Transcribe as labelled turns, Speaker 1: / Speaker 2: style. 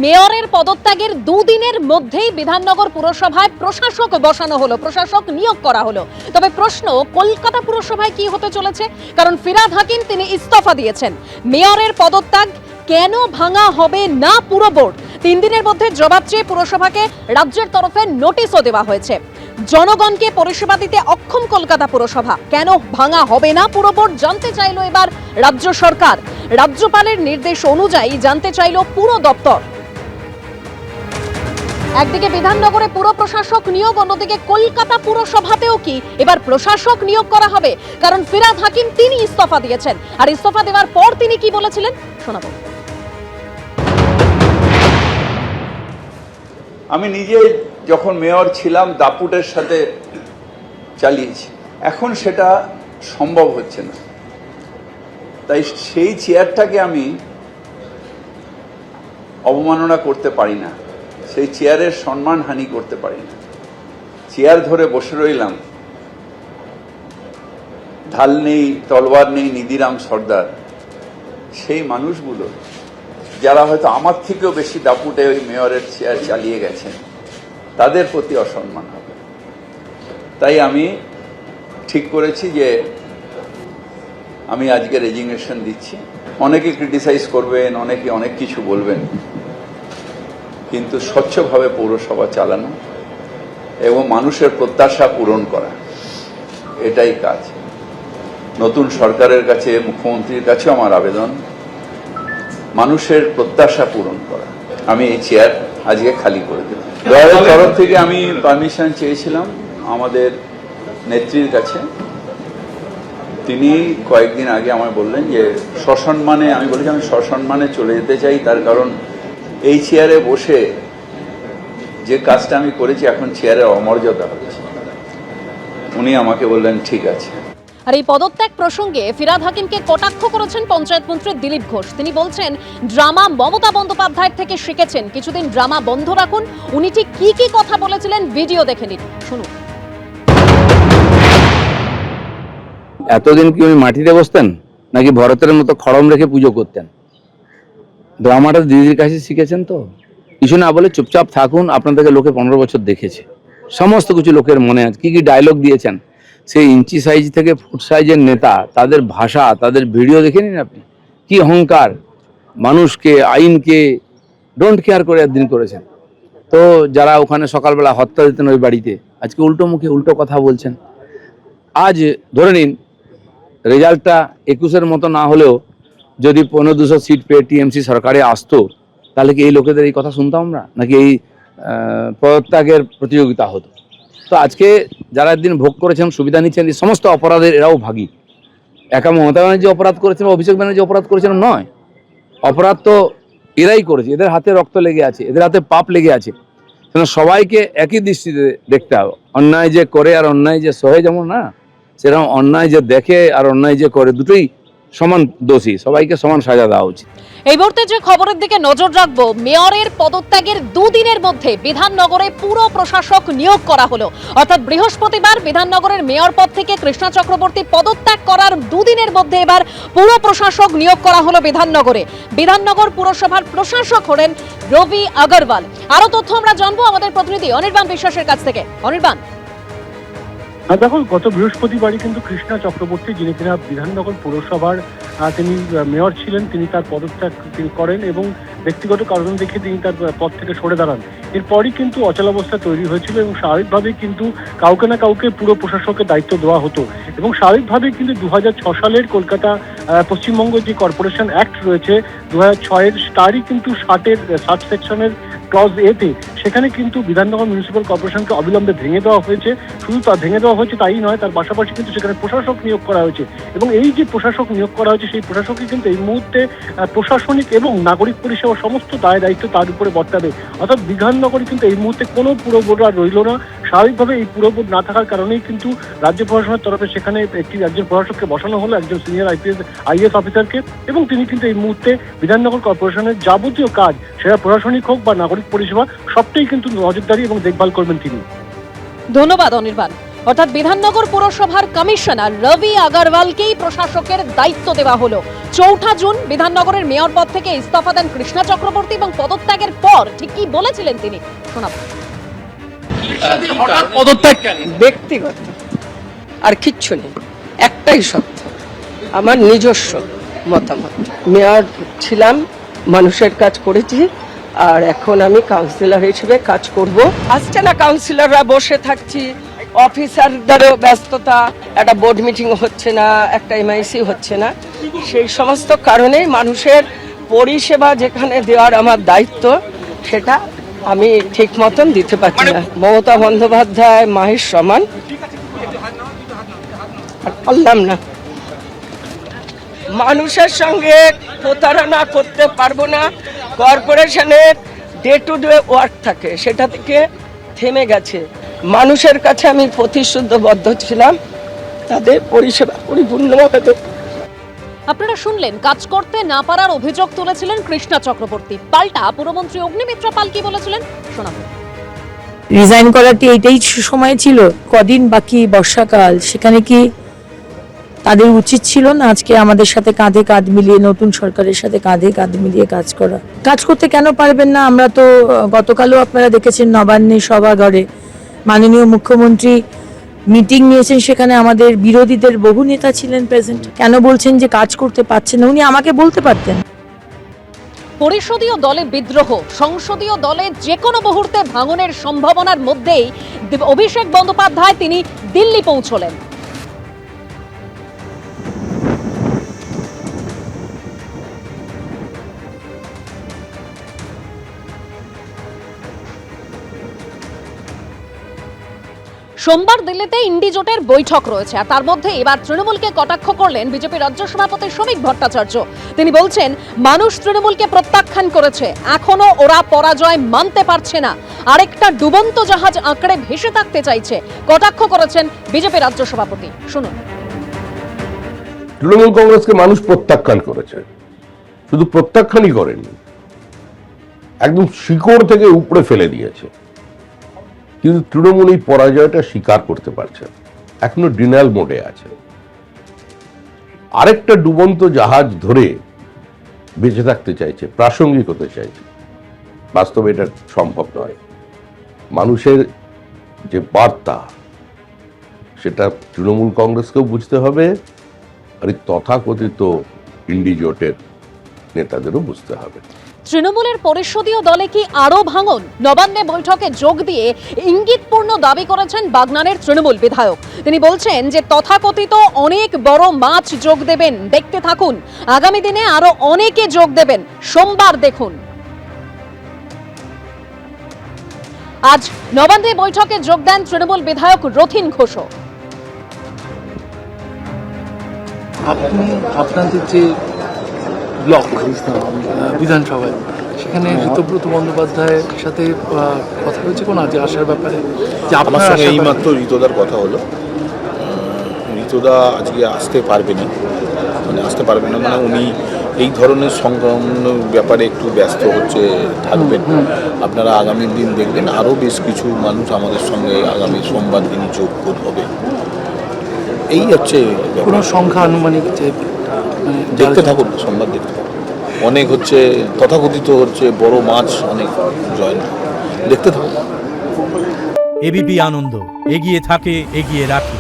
Speaker 1: মেয়রের পদত্যাগের দুদিনের মধ্যেই বিধাননগর পুরসভায় প্রশাসক বসানো হলো, প্রশাসক নিয়োগ করা হলো। তবে প্রশ্ন, কলকাতা পুরসভায় কি হতে চলেছে? কারণ ফিরহাদ হাকিম তিনি ইস্তফা দিয়েছেন। মেয়রের পদত্যাগ কেন ভাঙা হবে না পুরো বোর্ড? 3 দিনের মধ্যে জবাব চেয়ে পুরসভাকে রাজ্যের তরফে নোটিশও দেওয়া হয়েছে। জনগণকে পরিষেবা দিতে অক্ষম কলকাতা পুরসভা, কেন ভাঙা হবে না পুরো বোর্ড জানতে চাইল এবার রাজ্য সরকার। রাজ্যপালের নির্দেশ অনুযায়ী জানতে চাইল পুরো দপ্তর। একদিকে বিধাননগরে পুর প্রশাসক নিয়োগ, অন্যদিকে কলকাতা পুরসভাতেও কি এবার প্রশাসক নিয়োগ করা হবে? কারণ ফিরহাদ হাকিম তিনি ইস্তফা দিয়েছেন, আর ইস্তফা দেওয়ার পর তিনি কি বলেছিলেন শোনাবো।
Speaker 2: আমি নিজে যখন মেয়র ছিলাম দাপুটের সাথে চালিয়েছি, এখন সেটা সম্ভব হচ্ছে না। তাই সেই চেয়ারটাকে আমি অবমাননা করতে পারি না, সেই চেয়ারের সম্মানহানি করতে পারি না। চেয়ার ধরে বসে রইলাম, ঢাল নেই, তলোয়ার নেই, নিধিরাম সর্দার, সেই মানুষগুলো যারা হয়তো আমার থেকেও বেশি দাপুটে ওই মেয়রের চেয়ার চালিয়ে গেছেন, তাদের প্রতি অসম্মান হবে। তাই আমি ঠিক করেছি যে আমি আজকে রেজিগনেশন দিচ্ছি। অনেকে ক্রিটিসাইজ করবেন, অনেকে অনেক কিছু বলবেন, কিন্তু স্বচ্ছভাবে পৌরসভা চালানো এবং মানুষের প্রত্যাশা পূরণ করা, এটাই কাজ। নতুন সরকারের কাছে, মুখ্যমন্ত্রীর কাছে আমার আবেদন, মানুষের প্রত্যাশা পূরণ করা। আমি এই চেয়ার আজকে খালি করে দিলাম। দলের তরফ থেকে আমি পারমিশন চেয়েছিলাম আমাদের নেত্রীর কাছে। তিনি কয়েকদিন আগে আমায় বললেন যে সসম্মানে, আমি বলি আমি সসম্মানে চলে যেতে চাই, তার কারণ এই চেয়ারে বসে যে কাজটা আমি করেছি এখন চেয়ারে অমর্যাদা হচ্ছে। উনি আমাকে বললেন ঠিক আছে।
Speaker 1: আর এই পদত্যাগ প্রসঙ্গে ফিরহাদ হাকিমকে কটাক্ষ করেছেন পঞ্চায়েত মন্ত্রী দিলীপ ঘোষ। তিনি বলছেন, ড্রামা মমতা বন্দ্যোপাধ্যায়ের থেকে শিখেছেন, কিছুদিন ড্রামা বন্ধ রাখুন। উনি ঠিক কি কি কথা বলেছিলেন ভিডিও দেখে নিন, শুনুন।
Speaker 3: এতদিন কি উনি মাটিতে বসতেন নাকি ভরতের মতো খড়ম রেখে পুজো করতেন? ড্রামাটা দিদির কাছে শিখেছেন তো। কিছু না বলে চুপচাপ থাকুন, আপনাদেরকে লোকে 15 বছর দেখেছে, সমস্ত কিছু লোকের মনে আছে। কি কি ডায়লগ দিয়েছেন, সেই ইঞ্চি সাইজ থেকে ফুট সাইজের নেতা, তাদের ভাষা, তাদের ভিডিও দেখে নিন আপনি। কি অহংকার, মানুষকে, আইনকে ডোন্ট কেয়ার করে একদিন করেছেন। তো যারা ওখানে সকালবেলা হত্যা দিতেন ওই বাড়িতে, আজকে উল্টো মুখে উল্টো কথা বলছেন। আজ ধরে নিন রেজাল্টটা 21-এর মতো না হলেও যদি 1500 সিট পেয়ে টিএমসি সরকারে আসতো, তাহলে কি এই লোকেদের এই কথা শুনতাম আমরা, নাকি এই পদত্যাগের প্রতিযোগিতা হতো? তো আজকে যারা একদিন ভোগ করেছেন, সুবিধা নিচ্ছেন, এই সমস্ত অপরাধের এরাও ভাগী। একা মমতা ব্যানার্জি অপরাধ করেছেন, অভিষেক ব্যানার্জি অপরাধ করেছেন নয়, অপরাধ তো এরাই করেছে। এদের হাতে রক্ত লেগে আছে, এদের হাতে পাপ লেগে আছে। সবাইকে একই দৃষ্টিতে দেখতে হবে। অন্যায় যে করে আর অন্যায় যে সহে যেমন না, সেরকম অন্যায় যে দেখে আর অন্যায় যে করে, দুটোই সমান দোষী, সবাইকে সমান সাজা দেওয়া উচিত।
Speaker 1: এই মুহূর্তে যে খবরের দিকে নজর রাখবো, মেয়রের পদত্যাগের দুদিনের মধ্যে বিধাননগরে পুরো প্রশাসক নিয়োগ করা হলো। অর্থাৎ বৃহস্পতিবার বিধাননগরের মেয়র পদ থেকে কৃষ্ণা চক্রবর্তী পদত্যাগ করার দুদিনের মধ্যে এবার পুরো প্রশাসক নিয়োগ করা হলো বিধাননগরে। বিধাননগর পুরসভার প্রশাসক হলেন রবি আগরওয়াল। আরো তথ্য আমরা জানবো আমাদের প্রতিনিধি অনির্বাণ বিশ্বাসের কাছ থেকে। অনির্বাণ,
Speaker 4: দেখো, গত বৃহস্পতিবারই কিন্তু কৃষ্ণা চক্রবর্তী, যিনি কিনা বিধাননগর পৌরসভার তিনি মেয়র ছিলেন, তিনি তার পদত্যাগ করেন এবং ব্যক্তিগত কারণ দেখে তিনি তার পদ থেকে সরে দাঁড়ান। এরপরই কিন্তু অচলাবস্থা তৈরি হয়েছিল এবং স্বাভাবিকভাবেই কিন্তু কাউকে না কাউকে পুরো প্রশাসকের দায়িত্ব দেওয়া হতো। এবং স্বাভাবিকভাবেই কিন্তু 2006 সালের কলকাতা পশ্চিমবঙ্গ যে কর্পোরেশন অ্যাক্ট রয়েছে 2006-এর, তারই কিন্তু 60 সেকশনের ক্লজ এতে সেখানে কিন্তু বিধাননগর মিউনিসিপ্যাল কর্পোরেশনকে অবিলম্বে ভেঙে দেওয়া হয়েছে। শুধু তা ভেঙে দেওয়া হয়েছে তাই নয়, তার পাশাপাশি কিন্তু সেখানে প্রশাসক নিয়োগ করা হয়েছে। এবং এই যে প্রশাসক নিয়োগ করা হয়েছে, সেই প্রশাসকই কিন্তু এই মুহূর্তে প্রশাসনিক এবং নাগরিক পরিষেবা সমস্ত দায় দায়িত্ব তার উপরে বর্তাবে। অর্থাৎ বিধাননগরে কিন্তু এই মুহূর্তে কোনো পুরো বোর্ড আর রইল না। স্বাভাবিকভাবে এই পুরো বোর্ড না থাকার কারণেই কিন্তু রাজ্য প্রশাসনের তরফে সেখানে একজন প্রশাসককে বসানো হলো, একজন সিনিয়র আইএস অফিসারকে। এবং তিনি কিন্তু এই মুহূর্তে বিধাননগর কর্পোরেশনের যাবতীয় কাজ, সেটা প্রশাসনিক হোক বা নাগরিক পরিষেবা, সবটাই কিন্তু নজরদারি এবং দেখভাল করবেন তিনি।
Speaker 1: ধন্যবাদ অনির্বাণ। অর্থাৎ বিধাননগর পুরসভার কমিশনার রবি আগরওয়ালকেই প্রশাসকের দায়িত্ব দেওয়া হলো। 4 জুন বিধাননগরের মেয়র পদ থেকে ইস্তফা দেন কৃষ্ণা চক্রবর্তী এবং পদত্যাগের পর ঠিক কি বলেছিলেন তিনি শোনাবো।
Speaker 5: হঠাৎ পদত্যাগ কেন?
Speaker 6: ব্যক্তিগত আর কিচ্ছু নেই, একটাই সত্য, আমার নিজস্ব মতামত। মেয়র ছিলাম, মানুষের কাজ করেছি, আর এখন আমি কাউন্সিলর হিসেবে কাজ করব। আসছে না কাউন্সিলররা, বসে থাকছি, অফিসারদেরও ব্যস্ততা, একটা বোর্ড মিটিং হচ্ছে না, একটা এমআইসি হচ্ছে না, সেই সমস্ত কারণেই মানুষের পরিষেবা যেখানে দেওয়ার আমার দায়িত্ব সেটা আমি ঠিক মতন দিতে পারছি না। মমতা বন্দ্যোপাধ্যায় মায়ের সমান, আর পারলাম না। মানুষের সঙ্গে প্রতারণা করতে পারবো না। কর্পোরেশনের ডে টু ডে ওয়ার্ক থাকে, সেটা থেকে থেমে গেছে। মানুষের কাছে আমি প্রতিশ্রুতিবদ্ধ ছিলাম, তাদের পরিষেবা পরিপূর্ণভাবে দেব।
Speaker 1: আপনারা শুনলেন, কাজ করতে না পারার অভিযোগ তুলেছিলেন কৃষ্ণা চক্রবর্তী। পাল্টা পুরমন্ত্রী অগ্নিমিত্রা পাল কি বলেছিলেন শোনাবো।
Speaker 7: রিজাইন করাটি এটাই সময় ছিল, কদিন বাকি বর্ষাকাল, সেখানে কি তাদের উচিত ছিল না আজকে আমাদের সাথে কাঁধে কাঁধ মিলিয়ে, নতুন সরকারের সাথে কাঁধে কাঁধ মিলিয়ে কাজ করা? কাজ করতে কেন পারবেন না? আমরা তো গতকালও আপনারা দেখেছেন নবান্নে সভাঘরে মাননীয় মুখ্যমন্ত্রী মিটিং নিয়েছেন, সেখানে আমাদের বিরোধীদের বহু নেতা ছিলেন প্রেজেন্ট। কেন বলছেন যে কাজ করতে পারছেন না? উনি আমাকে বলতে পারতেন।
Speaker 1: পরিষদীয় দলে বিদ্রোহ, সংসদীয় দলে যে কোনো মুহূর্তে ভাঙনের সম্ভাবনার মধ্যেই অভিষেক বন্দ্যোপাধ্যায় তিনি দিল্লি পৌঁছলেন। সোমবার দিল্লিতে ইন্ডি জোটের বৈঠক রয়েছে, আর তার মধ্যে এবার তৃণমূলকে কটাক্ষ করলেন বিজেপি রাজ্য সভাপতি শ্রমিক ভট্টাচার্য। তিনি বলছেন, মানুষ তৃণমূলকে প্রত্যাখ্যান করেছে, এখনো ওরা পরাজয় মানতে পারছে না, আরেকটা ডুবন্ত জাহাজ আঁকড়ে ভেসে থাকতে চাইছে। কটাক্ষ করেছেন বিজেপি রাজ্য সভাপতি, শুনুন।
Speaker 8: তৃণমূল কংগ্রেসকে মানুষ প্রত্যাখ্যান করেছে, শুধু প্রত্যাখ্যানই করেনি, একদম শিকড় থেকে উপড়ে ফেলে দিয়েছে। কিন্তু তৃণমূল এই পরাজয়টা স্বীকার করতে পারছে, এখনো ডিনায়াল মোডে আছে। আরেকটা ডুবন্ত জাহাজ ধরে বেঁচে থাকতে চাইছে, প্রাসঙ্গিক হতে চাইছে। বাস্তবে এটা সম্ভব নয়। মানুষের যে বার্তা, সেটা তৃণমূল কংগ্রেসকেও বুঝতে হবে, আর এই তথাকথিত ইন্ডি জোটের নেতাদেরও বুঝতে হবে।
Speaker 1: তৃণমূলের পরিষদীয় দলে কি আরো ভাঙন? নবান্নে বৈঠকে যোগ দিয়ে ইঙ্গিতপূর্ণ দাবি করেছেন বাগনানের তৃণমূল বিধায়ক। তিনি বলছেন যে তথাকথিত অনেক বড় মাছ যোগ দেবেন, দেখতে থাকুন, আগামী দিনে আরো অনেকে যোগ দেবেন, সোমবার দেখুন। আজ নবান্নে বৈঠকে যোগ দেন তৃণমূল বিধায়ক রথিন ঘোষ।
Speaker 5: আপনি আপনাদের যে ব্লক বিধানসভায়, সেখানে ঋতব্রত বন্দ্যোপাধ্যায়ের সাথে কথা হয়েছে কোন আজ আসার ব্যাপারে? যে
Speaker 9: আমার সঙ্গে এইমাত্র ঋতদার কথা হলো। ঋতদা আজকে আসতে পারবে না, মানে উনি এই ধরনের সংক্রমণ ব্যাপারে একটু ব্যস্ত থাকবেন। আপনারা আগামী দিন দেখবেন আরও বেশ কিছু মানুষ আমাদের সঙ্গে আগামী সোমবার দিনই যোগ হবে। এই হচ্ছে
Speaker 5: কোনো সংখ্যা আনুমানিক যে
Speaker 9: দেখতে থাকুন, সোমবার দেখতে থাকুন। অনেক তথাকথিত বড় মাছ অনেক জয়েন, দেখতে থাকুন।
Speaker 10: এবিপি আনন্দ, এগিয়ে থাকে, এগিয়ে রাখে।